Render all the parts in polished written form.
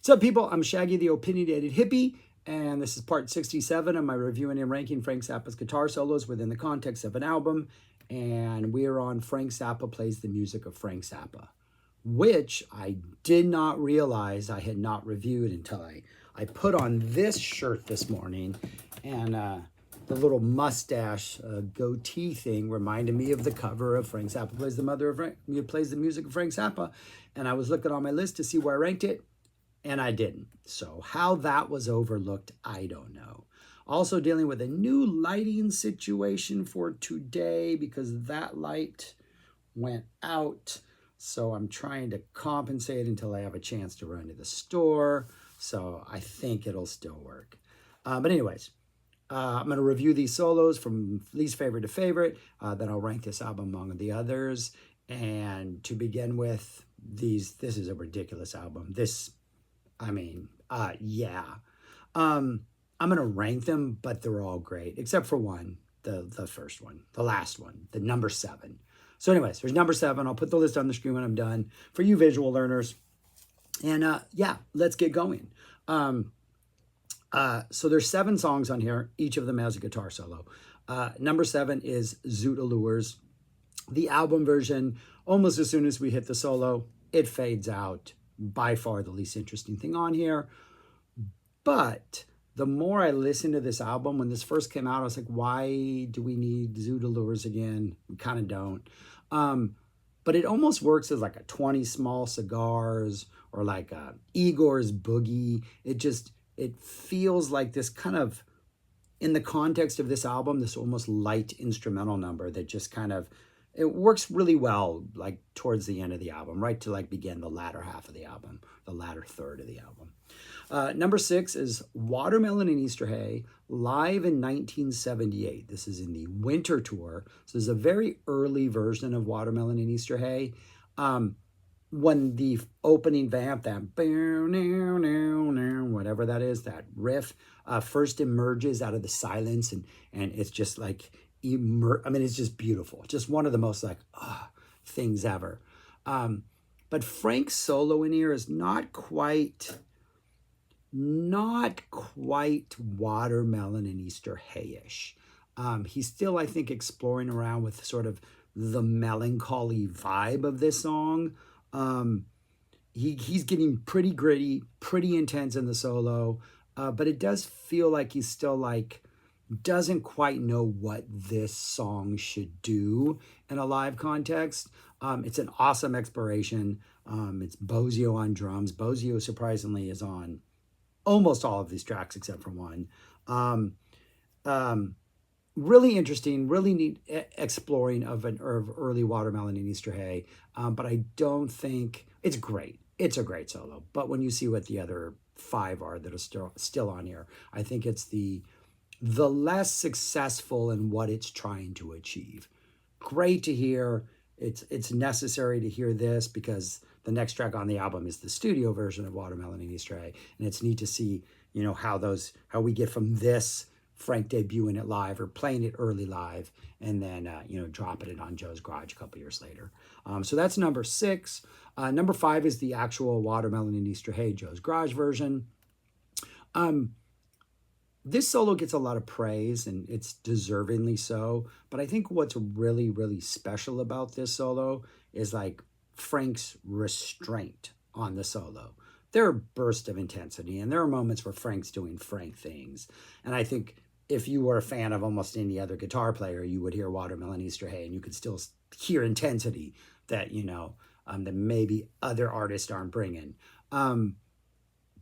What's up, people? I'm Shaggy, the Opinionated Hippie, and this is part 67 of my reviewing and ranking Frank Zappa's guitar solos within the context of an album. And we are on Frank Zappa Plays the Music of Frank Zappa, which I did not realize I had not reviewed until I put on this shirt this morning. And the little mustache goatee thing reminded me of the cover of Frank Zappa Plays the Music of Frank Zappa. And I was looking on my list to see where I ranked it. And I didn't. So how that was overlooked, I don't know. Also dealing with a new lighting situation for today because that light went out. So I'm trying to compensate until I have a chance to run to the store. So I think it'll still work. But anyways, I'm going to review these solos from least favorite to favorite. Then I'll rank this album among the others. And to begin with, this is a ridiculous album. Yeah. I'm going to rank them, but they're all great, except for one, the first one, the last one, the number 7. So anyways, there's number 7. I'll put the list on the screen when I'm done for you visual learners. And yeah, let's get going. So there's 7 songs on here. Each of them has a guitar solo. Number 7 is Zoot Allures. The album version, almost as soon as we hit the solo, it fades out. By far the least interesting thing on here. But the more I listened to this album, when this first came out, I was like, why do we need Zoot Allures again? We kind of don't. But it almost works as like a 20 Small Cigars or like a Igor's Boogie. It feels like this kind of, in the context of this album, this almost light instrumental number that just kind of, it works really well, like towards the end of the album, right to like begin the latter half of the album, the latter third of the album. Number 6 is Watermelon and Easter Hay, live in 1978. This is in the winter tour. So this is a very early version of Watermelon and Easter Hay. When the opening vamp, that whatever that is, that riff, first emerges out of the silence, and it's just like, it's just beautiful. Just one of the most like things ever. But Frank's solo in here is not quite Watermelon and Easter Hay-ish. He's still, I think, exploring around with sort of the melancholy vibe of this song. He's getting pretty gritty, pretty intense in the solo, but it does feel like he's still like, doesn't quite know what this song should do in a live context. It's an awesome exploration. It's Bozio on drums. Bozio, surprisingly, is on almost all of these tracks except for one. Really interesting, really neat exploring of early Watermelon and Easter Hay. But I don't think, it's great. It's a great solo. But when you see what the other 5 are that are still on here, I think it's the less successful in what it's trying to achieve. Great to hear. It's necessary to hear this because the next track on the album is the studio version of Watermelon and Easter Hay. And it's neat to see, how we get from this Frank debuting it live or playing it early live and then, dropping it on Joe's Garage a couple years later. So that's number 6. Number 5 is the actual Watermelon and Easter Hay Joe's Garage version. This solo gets a lot of praise, and it's deservingly so. But I think what's really, really special about this solo is like Frank's restraint on the solo. There are bursts of intensity, and there are moments where Frank's doing Frank things. And I think if you were a fan of almost any other guitar player, you would hear Watermelon Easter Hay, and you could still hear intensity that, that maybe other artists aren't bringing.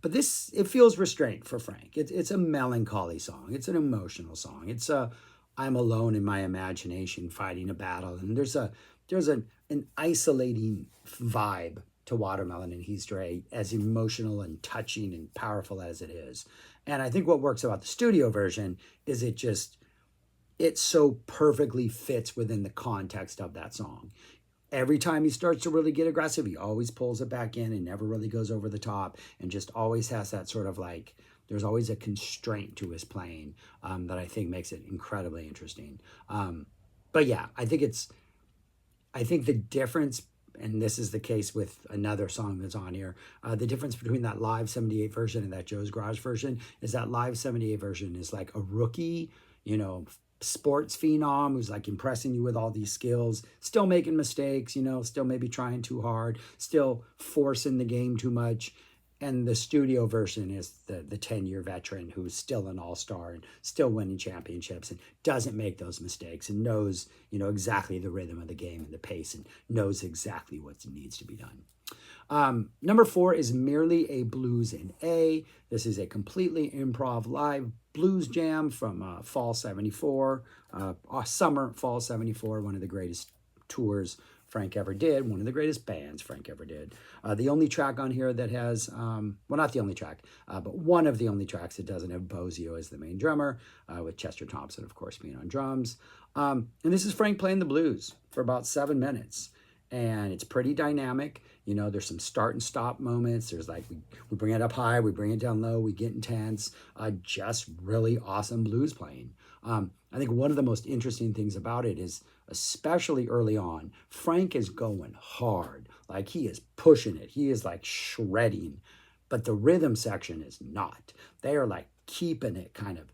But this, it feels restrained for Frank. It's a melancholy song. It's an emotional song. It's I'm alone in my imagination fighting a battle. And there's an isolating vibe to Watermelon and Easter Hay, as emotional and touching and powerful as it is. And I think what works about the studio version is it so perfectly fits within the context of that song. Every time he starts to really get aggressive, he always pulls it back in and never really goes over the top, and just always has that sort of like, there's always a constraint to his playing that I think makes it incredibly interesting. But yeah, I think the difference and this is the case with another song that's on here. The difference between that live 78 version and that Joe's Garage version is that live 78 version is like a rookie, you know, sports phenom who's like impressing you with all these skills, still making mistakes, you know, still maybe trying too hard, still forcing the game too much. And the studio version is the 10-year veteran who's still an all-star and still winning championships and doesn't make those mistakes and knows, you know, exactly the rhythm of the game and the pace and knows exactly what needs to be done. Number 4 is Merely a Blues in A. This is a completely improv live blues jam from fall 74, summer, fall 74, one of the greatest tours Frank ever did, one of the greatest bands Frank ever did. The only track on here that has, well, not the only track, but one of the only tracks that doesn't have Bozio as the main drummer, with Chester Thompson, of course, being on drums. And this is Frank playing the blues for about 7 minutes. And it's pretty dynamic. You know, there's some start and stop moments. There's like, we bring it up high, we bring it down low, we get intense. Just really awesome blues playing. I think one of the most interesting things about it is, especially early on, Frank is going hard. Like he is pushing it. He is like shredding. But the rhythm section is not. They are like keeping it kind of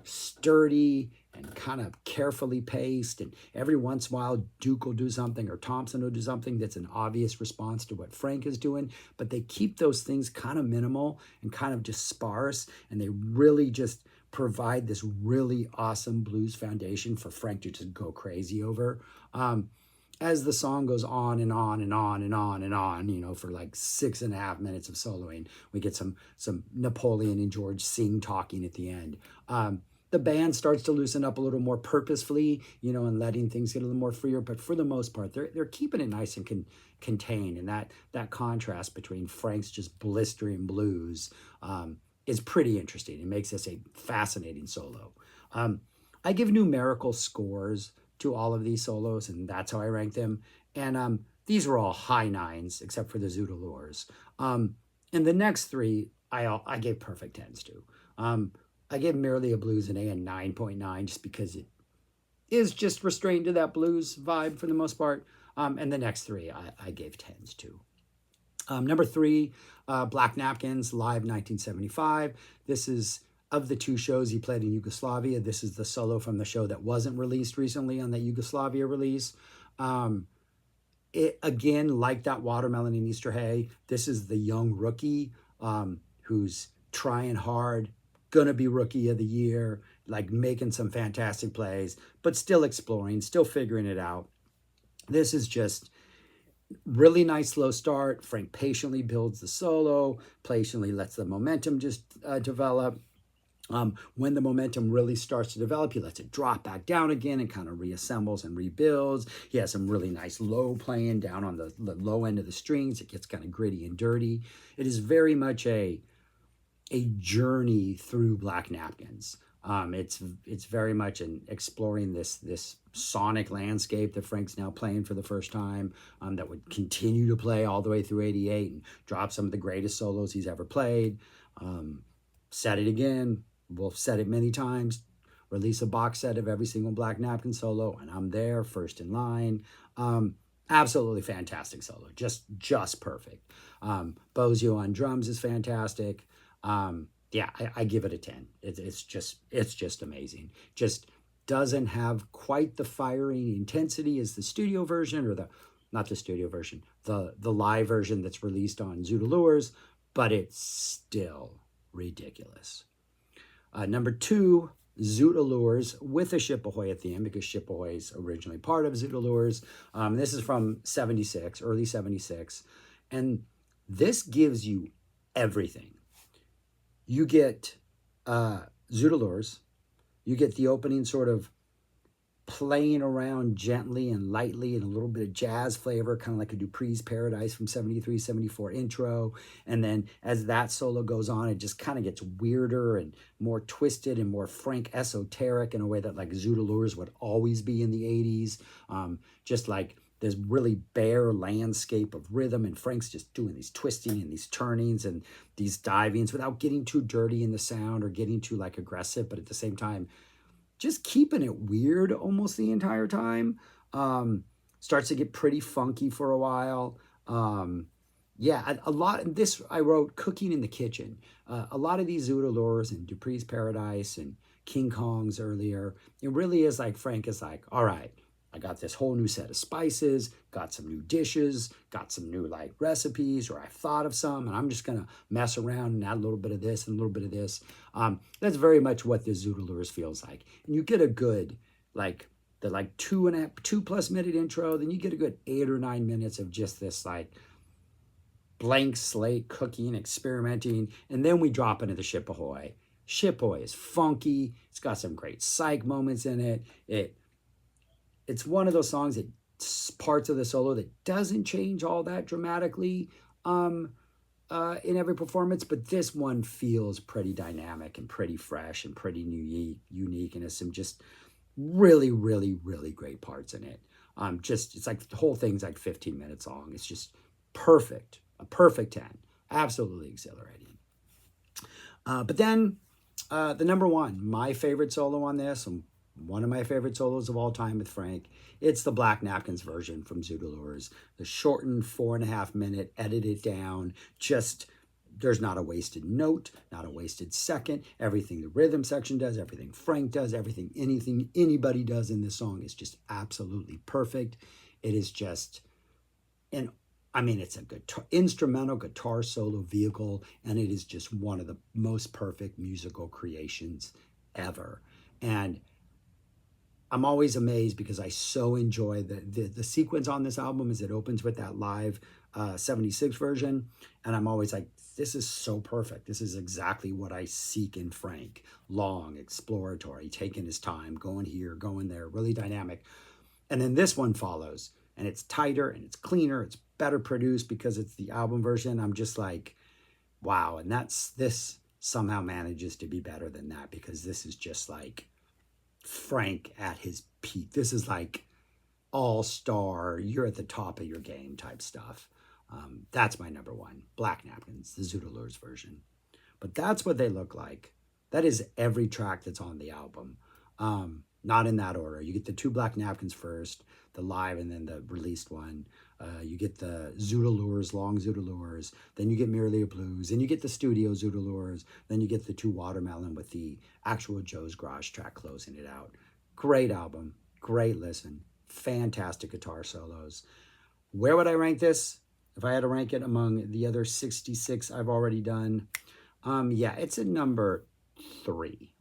sturdy and kind of carefully paced, and every once in a while Duke will do something or Thompson will do something that's an obvious response to what Frank is doing, but they keep those things kind of minimal and kind of just sparse, and they really just provide this really awesome blues foundation for Frank to just go crazy over. As the song goes on and on and on and on and on, you know, for like 6.5 minutes of soloing, we get some Napoleon and George sing talking at the end. The band starts to loosen up a little more purposefully, you know, and letting things get a little more freer. But for the most part, they're keeping it nice and contained. And that contrast between Frank's just blistering blues is pretty interesting. It makes this a fascinating solo. I give numerical scores to all of these solos, and that's how I rank them. And these were all high 9s, except for the Zoodalores. And the next 3, I gave perfect 10s to. I gave Merely a Blues an A, a 9.9, just because it is just restrained to that blues vibe for the most part. And the next 3, I gave 10s to. Number 3, Black Napkins, live 1975. This is, of the 2 shows he played in Yugoslavia, this is the solo from the show that wasn't released recently on that Yugoslavia release. It, again, like that Watermelon and Easter Hay, this is the young rookie who's trying hard, gonna be rookie of the year, like making some fantastic plays, but still exploring, still figuring it out. This is just really nice slow start. Frank patiently builds the solo, patiently lets the momentum just develop. When the momentum really starts to develop, he lets it drop back down again and kind of reassembles and rebuilds. He has some really nice low playing down on the low end of the strings. It gets kind of gritty and dirty. It is very much a journey through Black Napkins. It's very much an exploring this sonic landscape that Frank's now playing for the first time, that would continue to play all the way through 88 and drop some of the greatest solos he's ever played. Set it again. We'll set it many times. Release a box set of every single Black Napkin solo, and I'm there, first in line. Absolutely fantastic solo. Just perfect. Bozio on drums is fantastic. Yeah, I give it a 10. It's just amazing. Just doesn't have quite the firing intensity as the studio version, or not the studio version, the live version that's released on Zoodalores, but it's still ridiculous. Number 2, Zoodalores with a Ship Ahoy at the end, because Ship Ahoy is originally part of Zoodalores. This is from 76, early 76, and this gives you everything. You get Zoodalores, you get the opening sort of playing around gently and lightly and a little bit of jazz flavor, kind of like a Dupree's Paradise from 73, 74 intro. And then as that solo goes on, it just kind of gets weirder and more twisted and more Frank esoteric in a way that like Zoodalores would always be in the 80s. Just like this really bare landscape of rhythm, and Frank's just doing these twisting and these turnings and these divings without getting too dirty in the sound or getting too like aggressive, but at the same time, just keeping it weird almost the entire time. Starts to get pretty funky for a while. Yeah, a lot. This I wrote cooking in the kitchen. A lot of these Zoot Allures and Dupree's Paradise and King Kong's earlier. It really is like Frank is like, all right, I got this whole new set of spices, got some new dishes, got some new like recipes, or I thought of some, and I'm just gonna mess around and add a little bit of this and a little bit of this. That's very much what the Zoot Allures feels like, and you get a good like the like 2+ minute intro, then you get a good 8 or 9 minutes of just this like blank slate cooking, experimenting, and then we drop into the Ship Ahoy. Ship Ahoy is funky. It's got some great psych moments in it. It's one of those songs that parts of the solo that doesn't change all that dramatically in every performance, but this one feels pretty dynamic and pretty fresh and pretty unique, and has some just really, really, really great parts in it. It's like the whole thing's like 15 minutes long. It's just perfect, a perfect 10, absolutely exhilarating. But then the number one, my favorite solo on this, and one of my favorite solos of all time with Frank, it's the Black Napkins version from Zoot Allures. The shortened 4.5 minute, edited down, just there's not a wasted note, not a wasted second. Everything the rhythm section does, everything Frank does, anything anybody does in this song is just absolutely perfect. It is just it's a instrumental guitar solo vehicle, and it is just one of the most perfect musical creations ever. And I'm always amazed because I so enjoy the sequence on this album as it opens with that live 76 version. And I'm always like, this is so perfect. This is exactly what I seek in Frank. Long, exploratory, taking his time, going here, going there, really dynamic. And then this one follows, and it's tighter and it's cleaner. It's better produced because it's the album version. I'm just like, wow. And this somehow manages to be better than that, because this is just like Frank at his peak. This is like all-star, you're at the top of your game type stuff. That's my number one, Black Napkins, the Zoot Allures version. But that's what they look like. That is every track that's on the album. Not in that order. You get the 2 Black Napkins first, the live, and then the released one. You get the Zoot Allures, long Zoot Allures. Then you get Merely a Blues. Then you get the studio Zoot Allures. Then you get the 2 Watermelon with the actual Joe's Garage track closing it out. Great album. Great listen. Fantastic guitar solos. Where would I rank this? If I had to rank it among the other 66 I've already done, yeah, it's a number 3.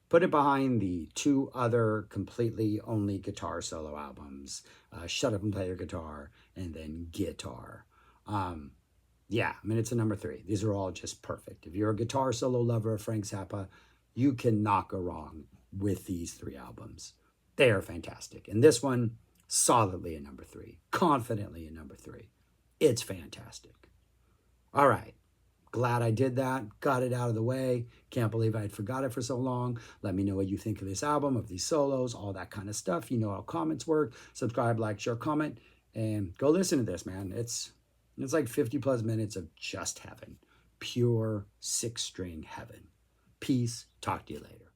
Put it behind the 2 other completely only guitar solo albums, Shut Up and Play Your Guitar, and then Guitar. Yeah, it's a number 3. These are all just perfect. If you're a guitar solo lover of Frank Zappa, you cannot go wrong with these 3 albums. They are fantastic. And this one, solidly a number 3. Confidently a number 3. It's fantastic. All right. Glad I did that. Got it out of the way. Can't believe I'd forgot it for so long. Let me know what you think of this album, of these solos, all that kind of stuff. You know how comments work. Subscribe, like, share, comment, and go listen to this, man. It's like 50+ minutes of just heaven. Pure 6-string heaven. Peace. Talk to you later.